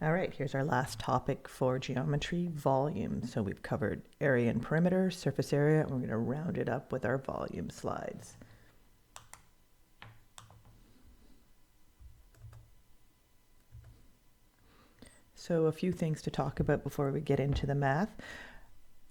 All right, here's our last topic for geometry, volume. So we've covered area and perimeter, surface area, and we're going to round it up with our volume slides. So a few things to talk about before we get into the math.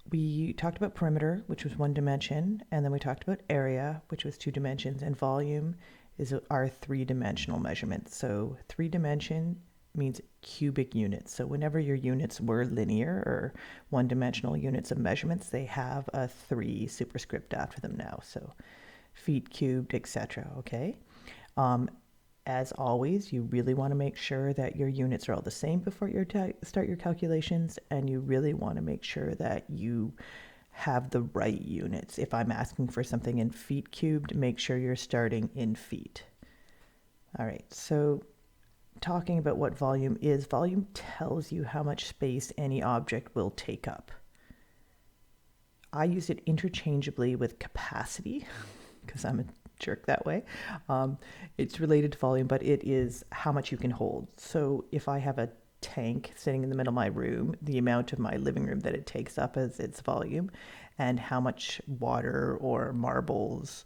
We talked about perimeter, which was 1 dimension, and then we talked about area, which was 2 dimensions, and volume is our 3-dimensional measurement. So 3-dimension means cubic units. So whenever your units were linear or 1-dimensional units of measurements, they have a 3 superscript after them now. So feet cubed, etc. Okay. As always, you really want to make sure that your units are all the same before you start your calculations, and you really want to make sure that you have the right units. If I'm asking for something in feet cubed, make sure you're starting in feet. All right, so talking about what volume is, volume tells you how much space any object will take up. I use it interchangeably with capacity because I'm a jerk that way. It's related to volume, but it is how much you can hold. So if I have a tank sitting in the middle of my room, the amount of my living room that it takes up is its volume, and how much water or marbles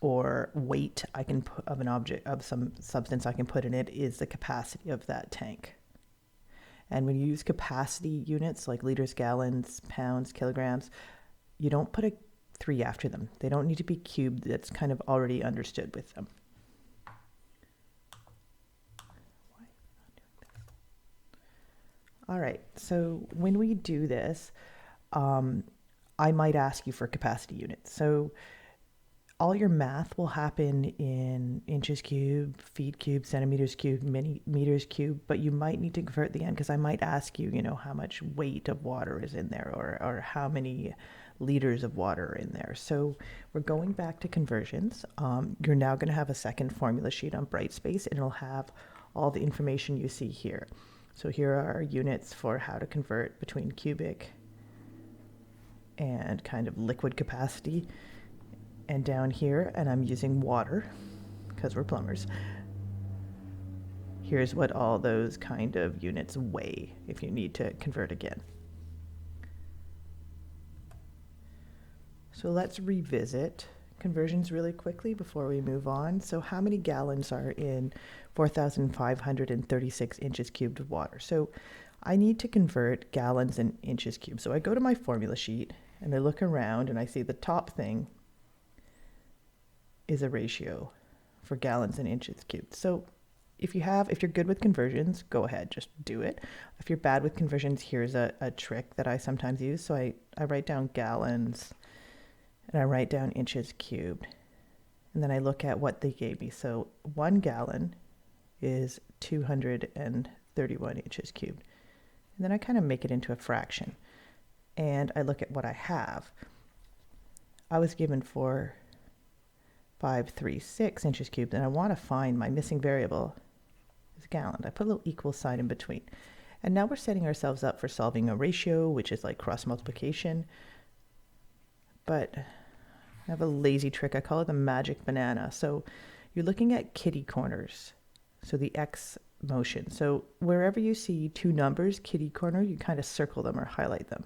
or weight I can put of an object, of some substance I can put in it, is the capacity of that tank. And when you use capacity units like liters, gallons, pounds, kilograms, you don't put a 3 after them. They don't need to be cubed. That's kind of already understood with them. All right, so when we do this, I might ask you for capacity units. So all your math will happen in inches cubed, feet cubed, centimeters cubed, meters cubed, but you might need to convert the end because I might ask you, how much weight of water is in there, or how many liters of water are in there. So we're going back to conversions. You're now going to have a second formula sheet on Brightspace, and it'll have all the information you see here. So here are our units for how to convert between cubic and kind of liquid capacity. And down here, and I'm using water because we're plumbers, here's what all those kind of units weigh if you need to convert again. So let's revisit conversions really quickly before we move on. So how many gallons are in 4,536 inches cubed of water? So I need to convert gallons and inches cubed. So I go to my formula sheet and I look around and I see the top thing is a ratio for gallons and inches cubed. So if you're good with conversions, go ahead, just do it. If you're bad with conversions, here's a trick that I sometimes use. So I write down gallons and I write down inches cubed, and then I look at what they gave me. So 1 gallon is 231 inches cubed. And then I kind of make it into a fraction. And I look at what I have. I was given 4,536 inches cubed, and I want to find my missing variable is gallon. I put a little equal sign in between. And now we're setting ourselves up for solving a ratio, which is like cross multiplication. But I have a lazy trick. I call it the magic banana. So you're looking at kitty corners. So the X motion. So wherever you see 2 numbers, kitty corner, you kind of circle them or highlight them.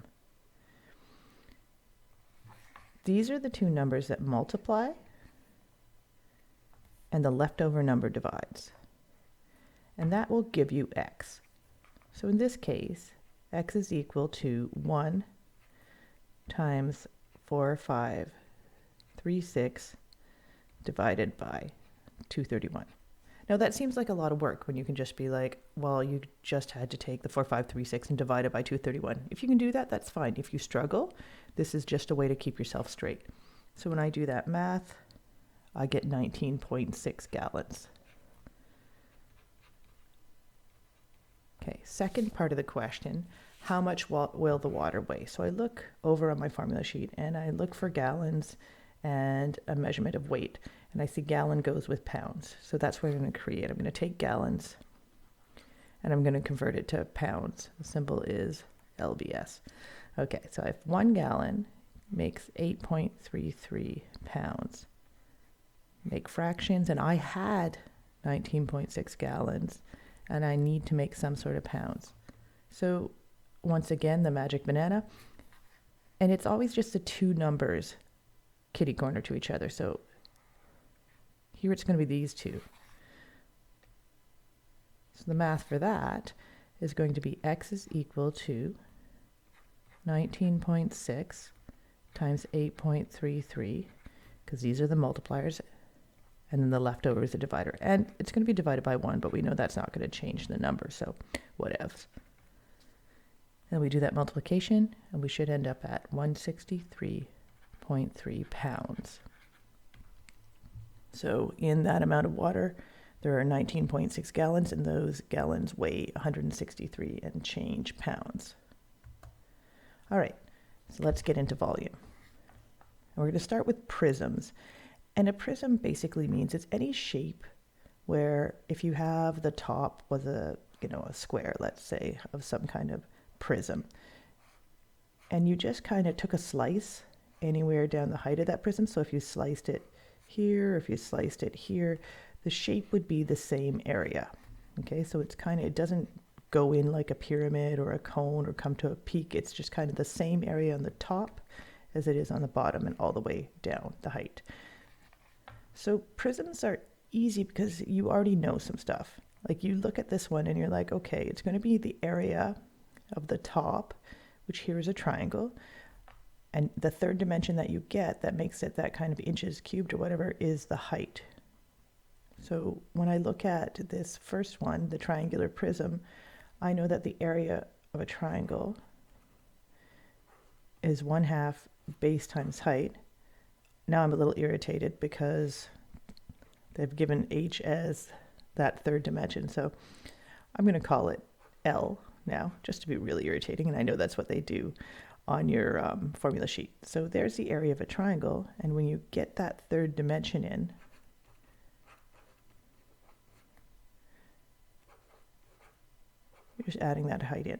These are the 2 numbers that multiply, and the leftover number divides. And that will give you X. So in this case, X is equal to 1 times 4,536 divided by 231. Now that seems like a lot of work when you can just be like, well, you just had to take the 4,536 and divide it by 231. If you can do that, that's fine. If you struggle, this is just a way to keep yourself straight. So when I do that math, I get 19.6 gallons. Okay, second part of the question, how much will the water weigh? So I look over on my formula sheet and I look for gallons and a measurement of weight. And I see gallon goes with pounds. So that's what I'm going to create. I'm going to take gallons and I'm going to convert it to pounds. The symbol is LBS. Okay, so I have 1 gallon makes 8.33 pounds. Make fractions, and I had 19.6 gallons and I need to make some sort of pounds. So once again, the magic banana, and it's always just the two numbers kitty corner to each other. So here it's going to be these two. So the math for that is going to be x is equal to 19.6 times 8.33, because these are the multipliers, and then the leftover is a divider. And it's going to be divided by 1, but we know that's not going to change the number, so whatevs. And we do that multiplication, and we should end up at 163.3 pounds. So in that amount of water, there are 19.6 gallons, and those gallons weigh 163 and change pounds. All right, so let's get into volume. And we're going to start with prisms. And a prism basically means it's any shape where if you have the top was a square, let's say, of some kind of prism, and you just kind of took a slice anywhere down the height of that prism. So if you sliced it here, if you sliced it here, the shape would be the same area. Okay, so it's it doesn't go in like a pyramid or a cone or come to a peak. It's just kind of the same area on the top as it is on the bottom and all the way down the height. So prisms are easy because you already know some stuff. Like you look at this one and you're like, okay, it's going to be the area of the top, which here is a triangle. And the third dimension that you get that makes it that kind of inches cubed or whatever is the height. So when I look at this first one, the triangular prism, I know that the area of a triangle is 1/2 base times height. Now I'm a little irritated because they've given h as that third dimension. So I'm going to call it L now, just to be really irritating. And I know that's what they do on your formula sheet. So there's the area of a triangle. And when you get that third dimension in, you're just adding that height in.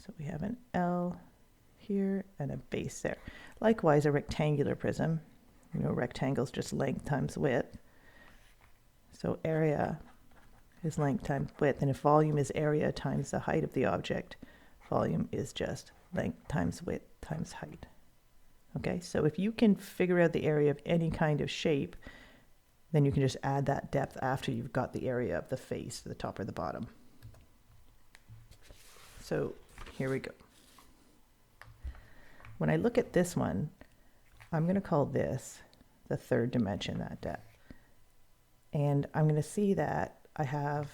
So we have an L here and a base there. Likewise, a rectangular prism, rectangles just length times width. So area is length times width, and if volume is area times the height of the object, volume is just length times width times height. Okay, so if you can figure out the area of any kind of shape, then you can just add that depth after you've got the area of the face, the top or the bottom. So here we go. When I look at this one, I'm going to call this the third dimension, that depth. And I'm going to see that I have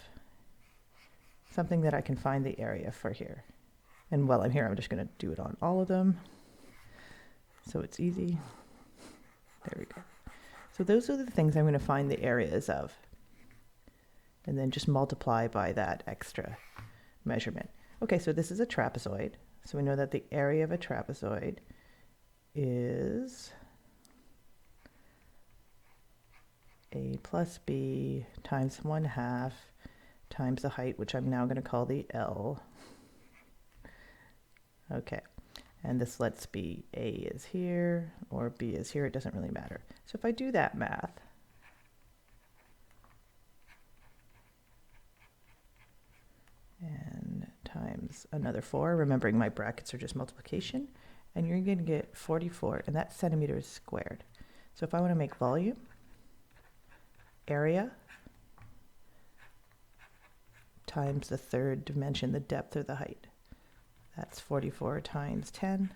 something that I can find the area for here. And while I'm here, I'm just going to do it on all of them. So it's easy. There we go. So those are the things I'm going to find the areas of. And then just multiply by that extra measurement. Okay, so this is a trapezoid. So we know that the area of a trapezoid is a plus b times 1/2 times the height, which I'm now going to call the L. Okay, and this lets be A is here or B is here. It doesn't really matter. So if I do that math, and times another 4, remembering my brackets are just multiplication, and you're going to get 44, and that's centimeters squared. So if I want to make volume, area times the third dimension, the depth or the height, that's 44 times 10,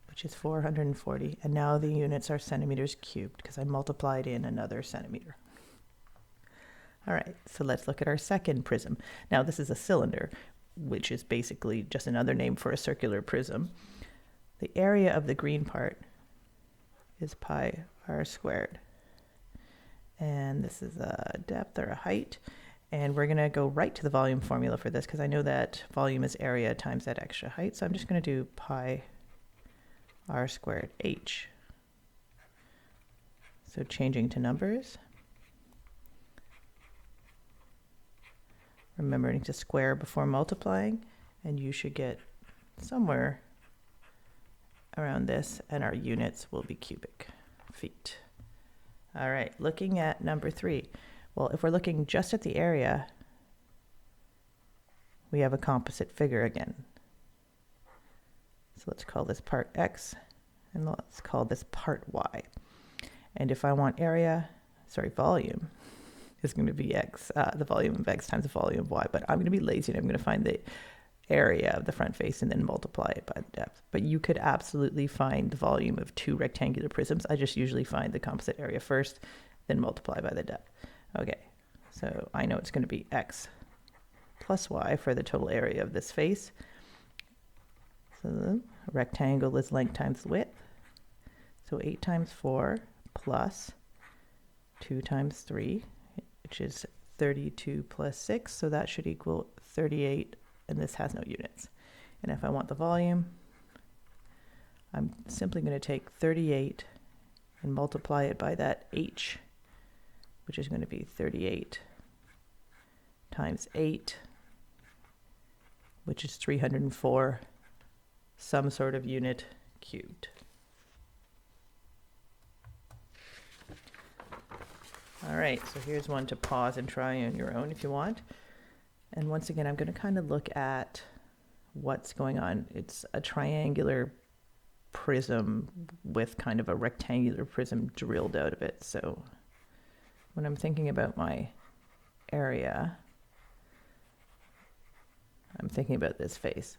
which is 440, and now the units are centimeters cubed because I multiplied in another centimeter. All right, so let's look at our second prism. Now this is a cylinder, which is basically just another name for a circular prism. The area of the green part is pi r squared. And this is a depth or a height. And we're going to go right to the volume formula for this because I know that volume is area times that extra height. So I'm just going to do pi r squared h. So changing to numbers. Remembering to square before multiplying, and you should get somewhere around this, and our units will be cubic feet. All right, looking at number 3, Well, if we're looking just at the area, we have a composite figure again. So let's call this part X, and let's call this part Y. And if I want volume is going to be X, the volume of X times the volume of Y, but I'm going to be lazy and I'm going to find the area of the front face and then multiply it by the depth. But you could absolutely find the volume of two rectangular prisms. I just usually find the composite area first, then multiply by the depth. Okay, so I know it's going to be X plus Y for the total area of this face. So the rectangle is length times width. So 8 times 4 plus 2 times 3, which is 32 plus 6. So that should equal 38, and this has no units. And if I want the volume, I'm simply going to take 38 and multiply it by that H, which is going to be 38 times 8, which is 304, some sort of unit cubed. All right, so here's one to pause and try on your own if you want. And once again, I'm going to kind of look at what's going on. It's a triangular prism with kind of a rectangular prism drilled out of it. So when I'm thinking about my area, I'm thinking about this face.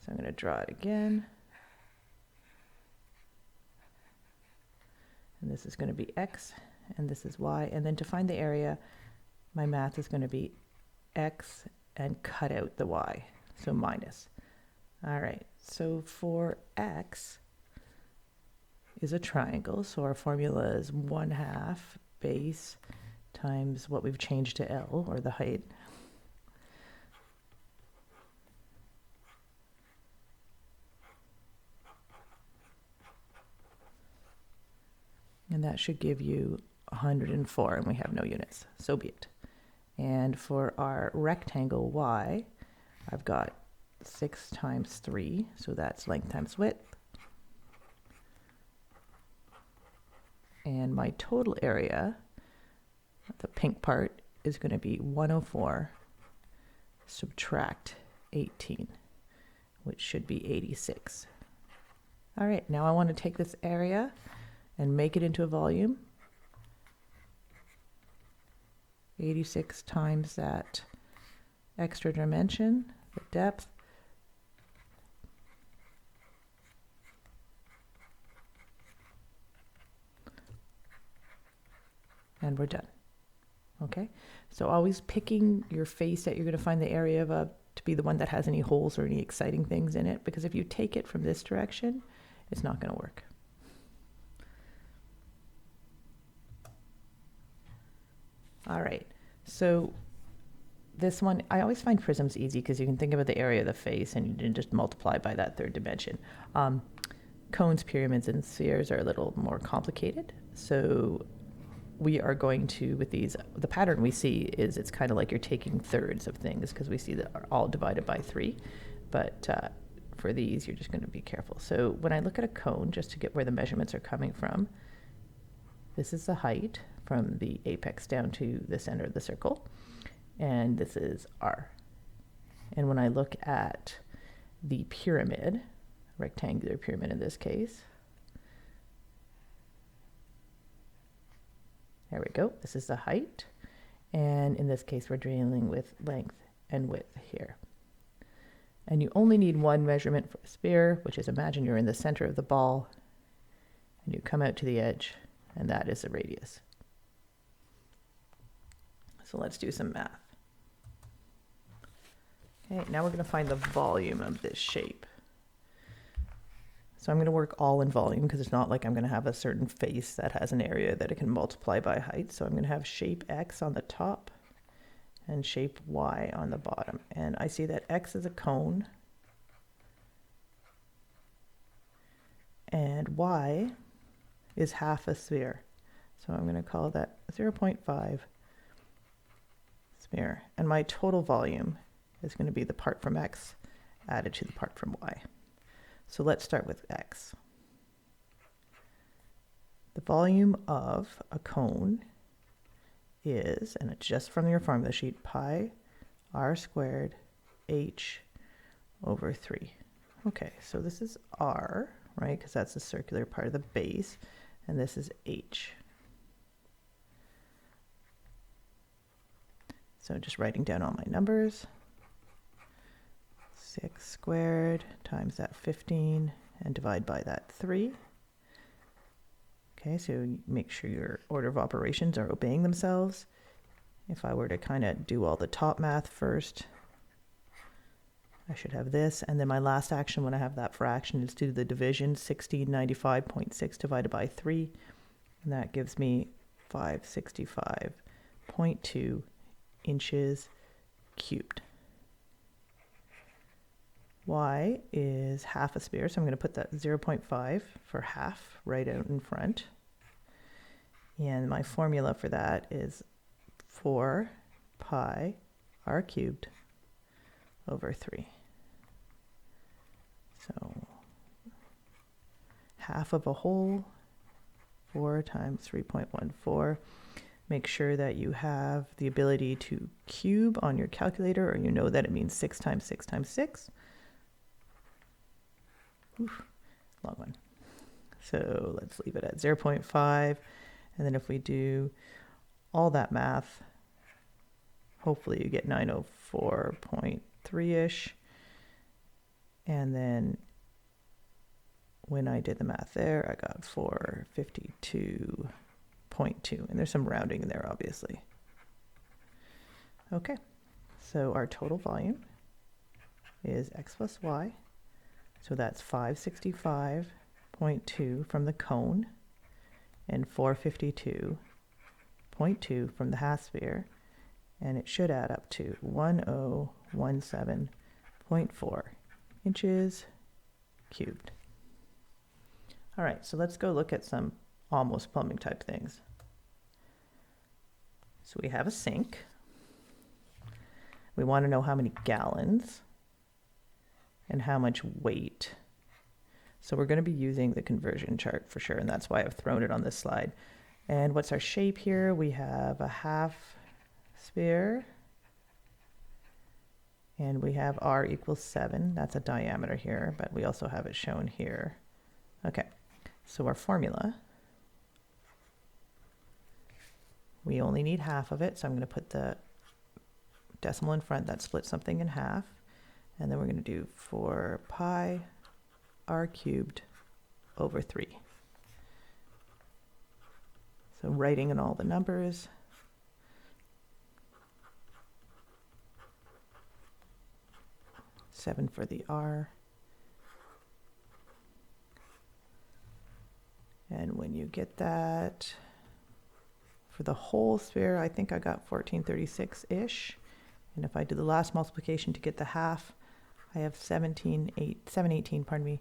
So I'm going to draw it again. And this is going to be X, and this is Y. And then to find the area, my math is going to be X and cut out the Y, so minus. All right, so for X is a triangle, so our formula is 1/2 base times what we've changed to L, or the height. And that should give you 104, and we have no units, so be it. And for our rectangle Y, I've got 6 times 3, so that's length times width. And my total area, the pink part, is going to be 104 subtract 18, which should be 86. All right, now I want to take this area and make it into a volume. 86 times that extra dimension, the depth. And we're done. Okay, so always picking your face that you're going to find the area of to be the one that has any holes or any exciting things in it, because if you take it from this direction, it's not going to work. All right, so this one, I always find prisms easy because you can think about the area of the face and you can just multiply by that third dimension. Cones, pyramids, and spheres are a little more complicated. So we are going to, with these, the pattern we see is it's kind of like you're taking thirds of things because we see that are all divided by 3. But for these, you're just going to be careful. So when I look at a cone, just to get where the measurements are coming from, this is the height from the apex down to the center of the circle, and this is R. And when I look at the pyramid, rectangular pyramid in this case, there we go, this is the height, and in this case we're dealing with length and width here. And you only need one measurement for a sphere, which is, imagine you're in the center of the ball and you come out to the edge, and that is the radius. So let's do some math. Okay, now we're going to find the volume of this shape. So I'm going to work all in volume because it's not like I'm going to have a certain face that has an area that it can multiply by height. So I'm going to have shape X on the top and shape Y on the bottom. And I see that X is a cone and Y is half a sphere. So I'm going to call that 0.5 sphere. And my total volume is going to be the part from X added to the part from Y. So let's start with X. The volume of a cone is, and it's just from your formula sheet, pi r squared h over 3. Okay, so this is r, right, because that's the circular part of the base, and this is h. So just writing down all my numbers. 6 squared times that 15 and divide by that 3. Okay, so make sure your order of operations are obeying themselves. If I were to kind of do all the top math first, I should have this, and then my last action when I have that fraction is do the division, 1695.6 divided by 3, and that gives me 565.2 inches cubed. Y is half a sphere, so I'm going to put that 0.5 for half right out in front. And my formula for that is 4 pi r cubed over 3. So half of a whole, 4 times 3.14. Make sure that you have the ability to cube on your calculator, or you know that it means 6 times 6 times 6. Oof, long one. So let's leave it at 0.5. And then if we do all that math, hopefully you get 904.3-ish. And then when I did the math there, I got 452.2. And there's some rounding in there, obviously. Okay, so our total volume is x plus y. So that's 565.2 from the cone and 452.2 from the half sphere, and it should add up to 1017.4 inches cubed. All right, so let's go look at some almost plumbing type things. So we have a sink. We want to know how many gallons and how much weight. So we're going to be using the conversion chart for sure, and that's why I've thrown it on this slide. And what's our shape here? We have a half sphere, and we have r equals 7. That's a diameter here, but we also have it shown here. Okay, so our formula, we only need half of it, so I'm going to put the decimal in front. That splits something in half. And then we're going to do 4 pi r cubed over 3. So writing in all the numbers. Seven for the r. And when you get that, for the whole sphere, I think I got 1436-ish. And if I do the last multiplication to get the half, I have 718, pardon me,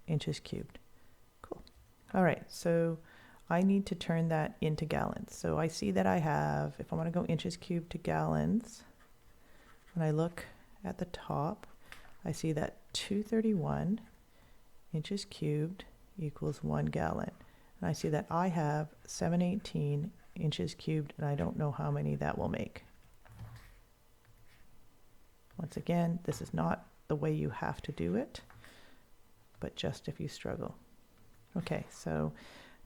inches cubed. Cool. All right, so I need to turn that into gallons. So I see that I have, if I want to go inches cubed to gallons, when I look at the top, I see that 231 inches cubed equals 1 gallon. And I see that I have 718 inches cubed, and I don't know how many that will make. Once again, this is not the way you have to do it, but just if you struggle. Okay, so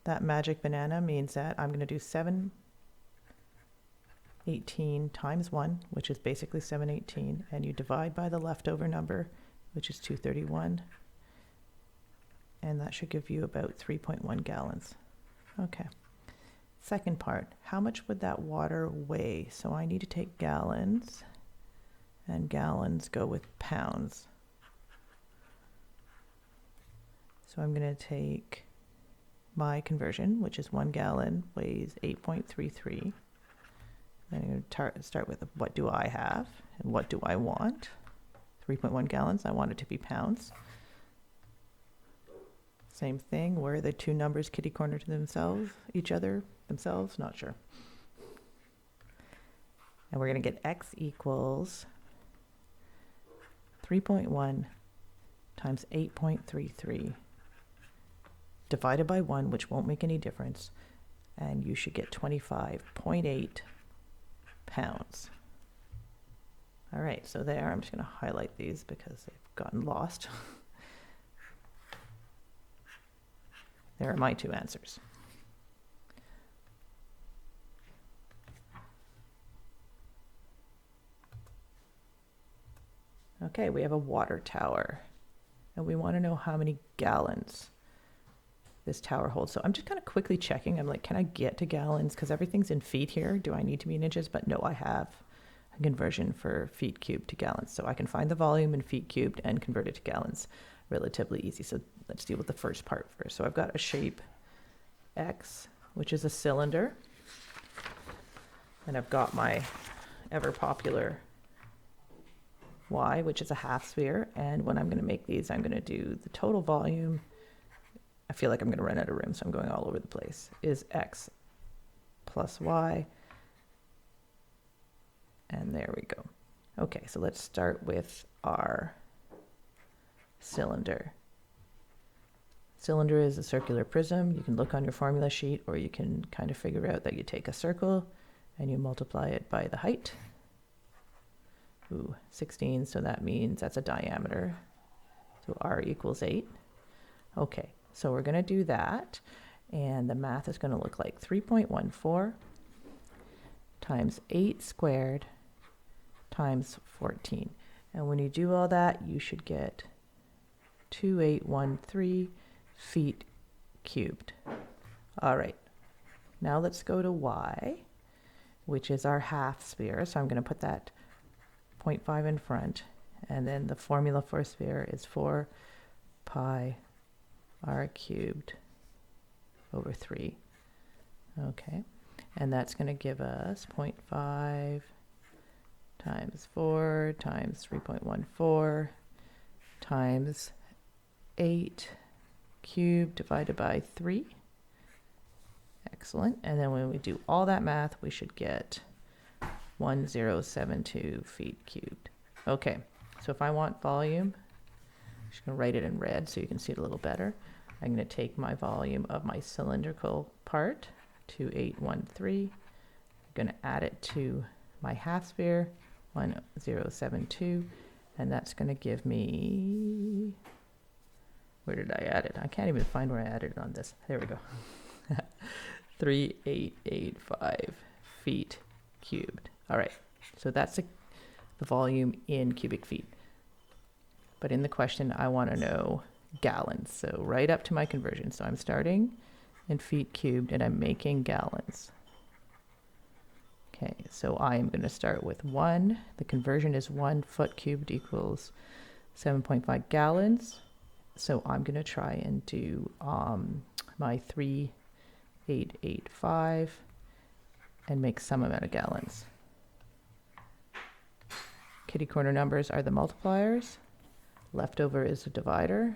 that magic banana means that I'm going to do 718 times 1, which is basically 718, and you divide by the leftover number, which is 231, and that should give you about 3.1 gallons. Okay. Second part, how much would that water weigh? So I need to take gallons, and gallons go with pounds. So I'm going to take my conversion, which is 1 gallon weighs 8.33. Then I'm going to start with what do I have and what do I want. 3.1 gallons, I want it to be pounds. Same thing, where are the two numbers kitty corner to themselves, themselves, not sure. And we're going to get x equals 3.1 times 8.33 divided by 1, which won't make any difference, and you should get 25.8 pounds. All right, so there, I'm just going to highlight these because they've gotten lost. There are my two answers. Okay, we have a water tower, and we want to know how many gallons this tower holds. So I'm just kind of quickly checking. I'm like, can I get to gallons? Because everything's in feet here. Do I need to be in inches? But no, I have a conversion for feet cubed to gallons. So I can find the volume in feet cubed and convert it to gallons relatively easy. So let's deal with the first part first. So I've got a shape X, which is a cylinder. And I've got my ever popular Y, which is a half sphere. And when I'm going to make these, I'm going to do the total volume. I feel like I'm going to run out of room, so I'm going all over the place, is X plus Y. And there we go. Okay, so let's start with our cylinder. Cylinder is a circular prism. You can look on your formula sheet, or you can kind of figure out that you take a circle and you multiply it by the height. Ooh, 16, so that means that's a diameter. So R equals 8. Okay, so we're going to do that, and the math is going to look like 3.14 times 8 squared times 14. And when you do all that, you should get 2813 feet cubed. All right, now let's go to Y, which is our half sphere. So I'm going to put that 0.5 in front, and then the formula for a sphere is 4 pi r cubed over 3. Okay, and that's going to give us 0.5 times 4 times 3.14 times 8 cubed divided by 3. Excellent. And then when we do all that math, we should get 1072 feet cubed. Okay, so if I want volume, I'm just going to write it in red so you can see it a little better. I'm going to take my volume of my cylindrical part, 2813. I'm going to add it to my half sphere, 1072, and that's going to give me, where did I add it? I can't even find where I added it on this. There we go. 3885 feet cubed. All right, so that's the volume in cubic feet. But in the question, I want to know gallons. So right up to my conversion. So I'm starting in feet cubed and I'm making gallons. Okay, so I am going to start with 1. The conversion is 1 foot cubed equals 7.5 gallons. So I'm going to try and do my 3885 and make some amount of gallons. Kitty corner numbers are the multipliers. Leftover is the divider.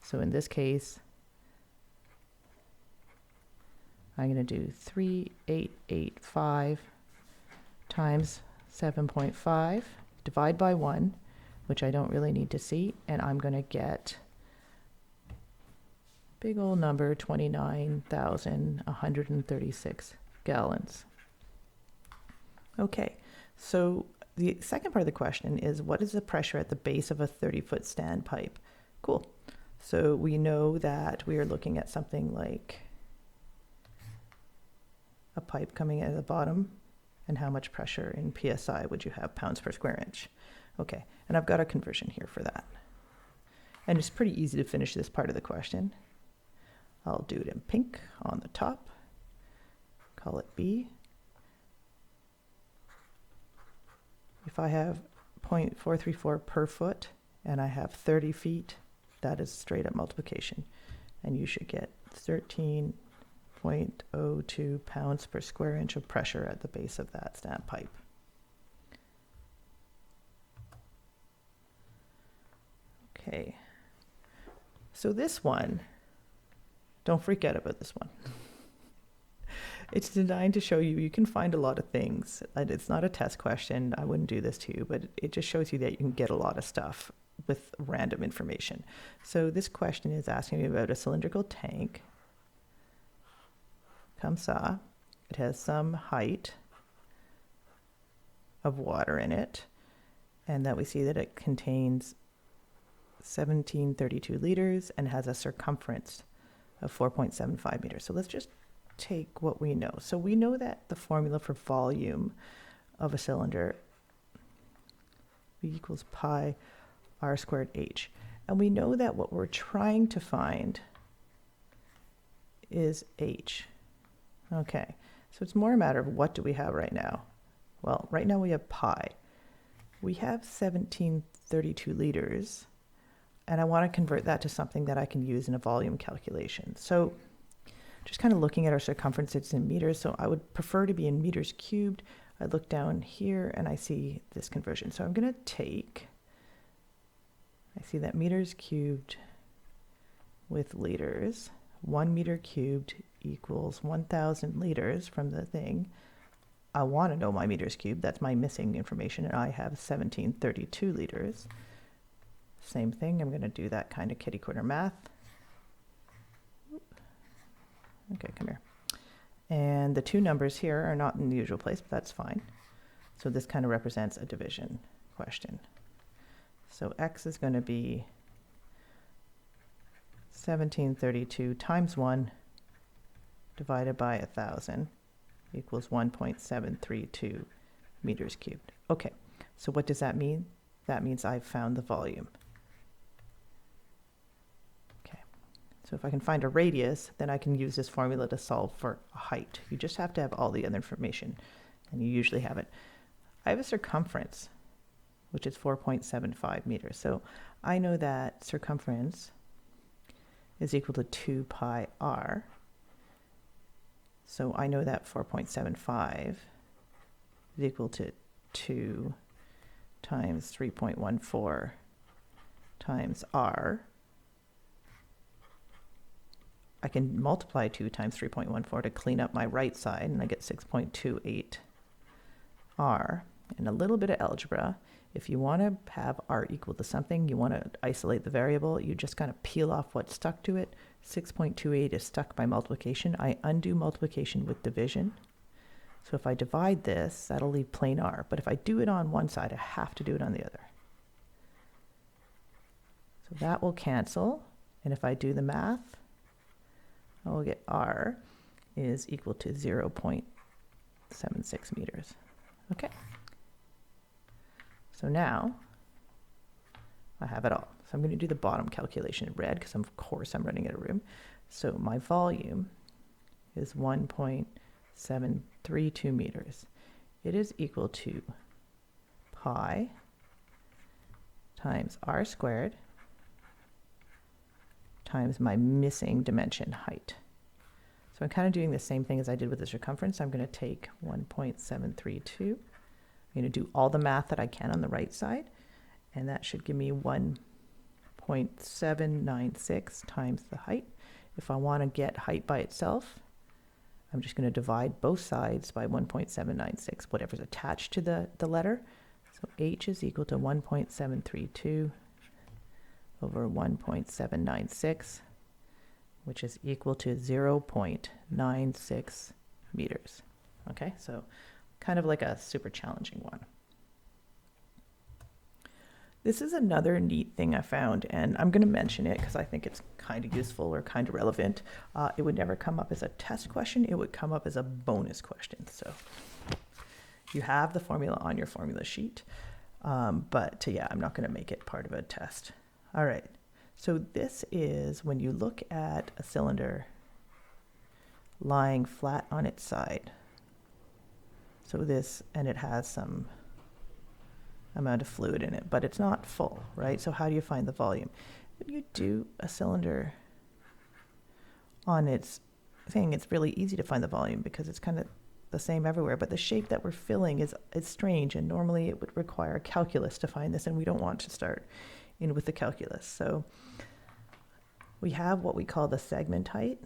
So in this case, I'm going to do 3885 times 7.5, divide by 1, which I don't really need to see, and I'm going to get big old number, 29,136 gallons. Okay, so the second part of the question is, what is the pressure at the base of a 30-foot standpipe? Cool. So we know that we are looking at something like a pipe coming at the bottom, and how much pressure in PSI would you have, pounds per square inch? Okay, and I've got a conversion here for that. And it's pretty easy to finish this part of the question. I'll do it in pink on the top, call it B. If I have 0.434 per foot and I have 30 feet, that is straight up multiplication. And you should get 13.02 pounds per square inch of pressure at the base of that standpipe. Okay, so this one, don't freak out about this one. It's designed to show you can find a lot of things. It's not a test question. I wouldn't do this to you, but it just shows you that you can get a lot of stuff with random information. So this question is asking me about a cylindrical tank, comme ça. It has some height of water in it, and that we see that it contains 1732 liters and has a circumference of 4.75 meters. So let's just take what we know. So we know that the formula for volume of a cylinder V equals pi r squared h. And we know that what we're trying to find is h. Okay, so it's more a matter of what do we have right now? Well, right now we have pi. We have 1732 liters, and I want to convert that to something that I can use in a volume calculation. So just kind of looking at our circumference, it's in meters, so I would prefer to be in meters cubed. I look down here and I see this conversion. So I'm going to take, I see that meters cubed with liters. 1 meter cubed equals 1,000 liters from the thing. I want to know my meters cubed. That's my missing information, and I have 1732 liters. Same thing. I'm going to do that kind of kitty corner math. Okay, come here. And the two numbers here are not in the usual place, but that's fine. So this kind of represents a division question. So x is going to be 1732 times 1 divided by 1,000 equals 1.732 meters cubed. Okay, so what does that mean? That means I've found the volume. Okay, so if I can find a radius, then I can use this formula to solve for a height. You just have to have all the other information, and you usually have it. I have a circumference, which is 4.75 meters. So I know that circumference is equal to 2 pi r. So I know that 4.75 is equal to 2 times 3.14 times r. I can multiply 2 times 3.14 to clean up my right side, and I get 6.28 r. And a little bit of algebra. If you want to have r equal to something, you want to isolate the variable, you just kind of peel off what's stuck to it. 6.28 is stuck by multiplication. I undo multiplication with division. So if I divide this, that'll leave plain r. But if I do it on one side, I have to do it on the other. So that will cancel. And if I do the math, I will get r is equal to 0.76 meters. Okay. So now I have it all. So I'm going to do the bottom calculation in red because of course I'm running out of room. So my volume is 1.732 meters. It is equal to pi times r squared times my missing dimension height. So I'm kind of doing the same thing as I did with the circumference. I'm going to take 1.732. I'm going to do all the math that I can on the right side, and that should give me 1.796 times the height. If I want to get height by itself, I'm just going to divide both sides by 1.796, whatever's attached to the letter. So h is equal to 1.732 over 1.796, which is equal to 0.96 meters. Okay, so kind of like a super challenging one. This is another neat thing I found, and I'm going to mention it because I think it's kind of useful or kind of relevant. It would never come up as a test question. It would come up as a bonus question. So you have the formula on your formula sheet, but yeah, I'm not going to make it part of a test. All right. So this is when you look at a cylinder lying flat on its side. So this, and it has some amount of fluid in it, but it's not full, right? So how do you find the volume? When you do a cylinder on its thing, it's really easy to find the volume because it's kind of the same everywhere, but the shape that we're filling is strange, and normally it would require calculus to find this, and we don't want to start in with the calculus. So we have what we call the segment height,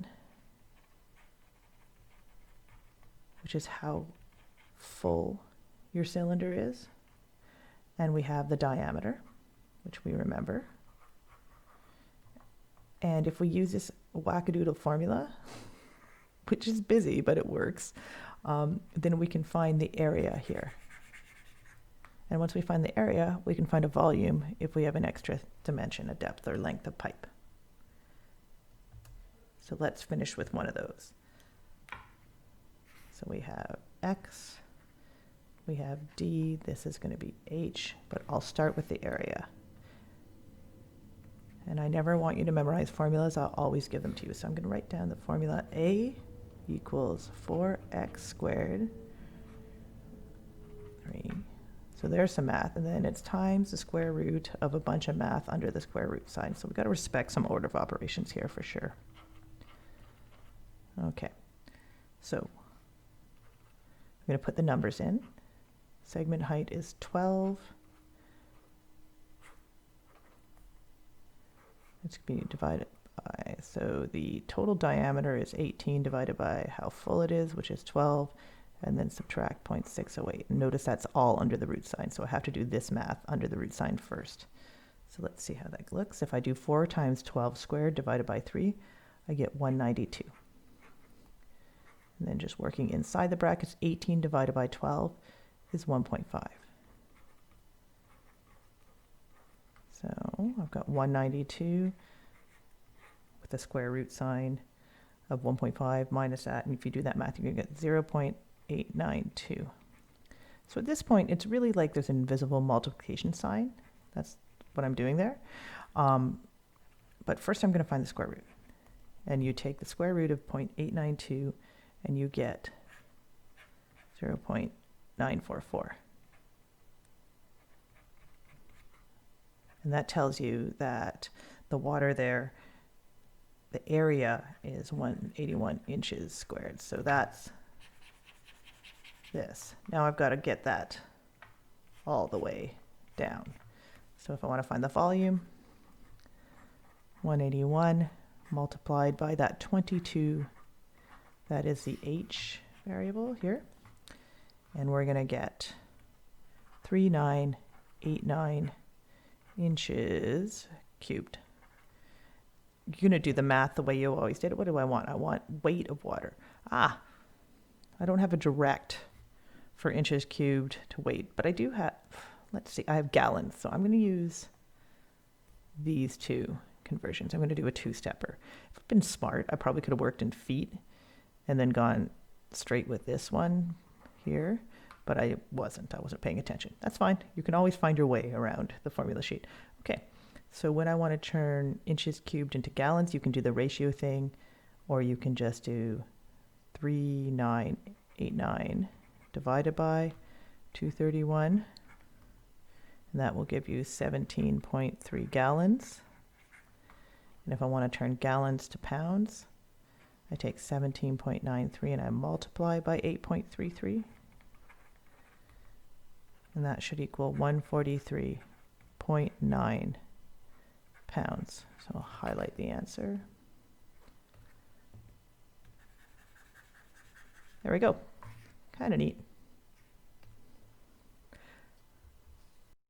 which is how full your cylinder is, and we have the diameter, which we remember. And if we use this wackadoodle formula, which is busy, but it works, then we can find the area here. And once we find the area, we can find a volume if we have an extra dimension, a depth or length of pipe. So let's finish with one of those. So we have X, we have D, this is going to be H, but I'll start with the area. And I never want you to memorize formulas, I'll always give them to you. So I'm going to write down the formula A equals 4x squared, 3. So there's some math, and then it's times the square root of a bunch of math under the square root sign. So we've got to respect some order of operations here for sure. Okay, so I'm going to put the numbers in. Segment height is 12. It's going to be divided by, so the total diameter is 18 divided by how full it is, which is 12, and then subtract 0.608. Notice that's all under the root sign, so I have to do this math under the root sign first. So let's see how that looks. If I do 4 times 12 squared divided by 3, I get 192. And then just working inside the brackets, 18 divided by 12 is 1.5. So I've got 192 with the square root sign of 1.5 minus that. And if you do that math, you're going to get 0.892. So at this point, it's really like there's an invisible multiplication sign. That's what I'm doing there. But first I'm going to find the square root. And you take the square root of 0.892 and you get 0.944. And that tells you that the water there, the area is 181 inches squared. So that's this. Now I've got to get that all the way down. So if I want to find the volume, 181 multiplied by that 22, that is the H variable here. And we're going to get 3989 inches cubed. You're going to do the math the way you always did it. What do I want? I want weight of water. I don't have a direct for inches cubed to weight, but I do have, let's see, I have gallons. So I'm going to use these two conversions. I'm going to do a two-stepper. If I've been smart, I probably could have worked in feet and then gone straight with this one here, but I wasn't paying attention. That's fine. You can always find your way around the formula sheet. Okay, so when I want to turn inches cubed into gallons, you can do the ratio thing, or you can just do 3989 divided by 231, and that will give you 17.3 gallons. And if I want to turn gallons to pounds, I take 17.93 and I multiply by 8.33. And that should equal 143.9 pounds. So I'll highlight the answer. There we go. Kind of neat.